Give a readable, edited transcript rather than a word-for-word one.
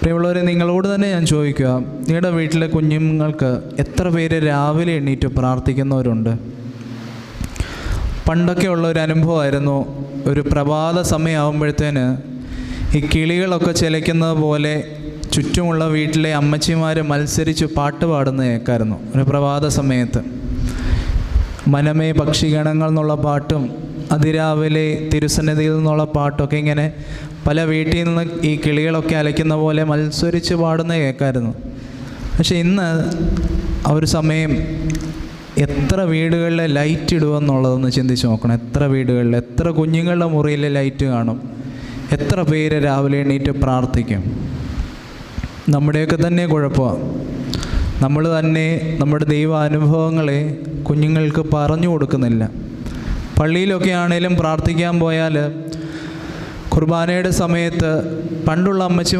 പ്രിയമുള്ളവരെ, നിങ്ങളോട് തന്നെ ഞാൻ ചോദിക്കുക, നിങ്ങളുടെ വീട്ടിലെ കുഞ്ഞുങ്ങൾക്ക് എത്ര പേര് രാവിലെ എണീറ്റ് പ്രാർത്ഥിക്കുന്നവരുണ്ട്? പണ്ടൊക്കെ ഉള്ള ഒരു അനുഭവമായിരുന്നു, ഒരു പ്രഭാത സമയമാകുമ്പോഴത്തേന് ഈ കിളികളൊക്കെ ചിലയ്ക്കുന്നത് പോലെ ചുറ്റുമുള്ള വീട്ടിലെ അമ്മച്ചിമാർ മത്സരിച്ച് പാട്ട് പാടുന്നത് കേൾക്കായിരുന്നു. ഒരു പ്രഭാത സമയത്ത് മനമേ പക്ഷിഗണങ്ങൾ എന്നുള്ള പാട്ടും അതിരാവിലെ തിരുസന്നിധിയിൽ നിന്നുള്ള പാട്ടൊക്കെ ഇങ്ങനെ പല വീട്ടിൽ നിന്ന് ഈ കിളികളൊക്കെ അലയ്ക്കുന്ന പോലെ മത്സരിച്ച് പാടുന്നത് കേൾക്കായിരുന്നു. പക്ഷെ ഇന്ന് ആ ഒരു സമയം എത്ര വീടുകളിൽ ലൈറ്റ് ഇടുമെന്നുള്ളതൊന്ന് ചിന്തിച്ച് നോക്കണം. എത്ര വീടുകളിൽ, എത്ര കുഞ്ഞുങ്ങളുടെ മുറിയിൽ ലൈറ്റ് കാണും? എത്ര പേര് രാവിലെ എണീറ്റ് പ്രാർത്ഥിക്കും? നമ്മുടെയൊക്കെ തന്നെ കുഴപ്പമാണ്. നമ്മൾ തന്നെ നമ്മുടെ ദൈവാനുഭവങ്ങളെ കുഞ്ഞുങ്ങൾക്ക് പറഞ്ഞു കൊടുക്കുന്നില്ല. പള്ളിയിലൊക്കെ ആണേലും പ്രാർത്ഥിക്കാൻ പോയാൽ കുർബാനയുടെ സമയത്ത് പണ്ടുള്ള അമ്മച്ചിമാർ